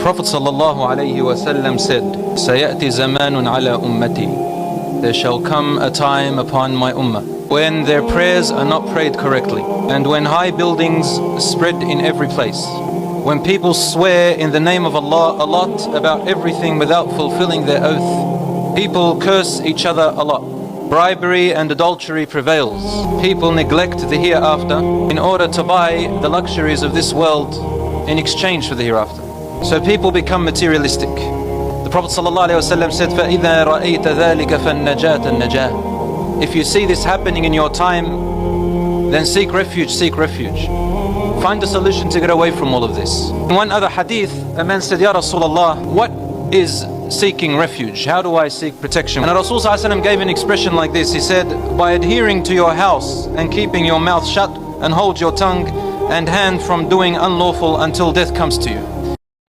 Prophet ﷺ said, "Sayati zamanun ala ummati." There shall come a time upon my ummah when their prayers are not prayed correctly, and when high buildings spread in every place, when people swear in the name of Allah a lot about everything without fulfilling their oath. People curse each other a lot. Bribery and adultery prevails. People neglect the hereafter in order to buy the luxuries of this world in exchange for the hereafter. So people become materialistic. The Prophet ﷺ said, فَإِذَا رَأَيْتَ ذَلِكَ فَالنَّجَاةَ النَّجَاةِ. If you see this happening in your time, then seek refuge, seek refuge. Find a solution to get away from all of this. In one other hadith, a man said, Ya Rasulullah, what is seeking refuge? How do I seek protection? And Rasul ﷺ gave an expression like this. He said, by adhering to your house and keeping your mouth shut and hold your tongue and hand from doing unlawful until death comes to you.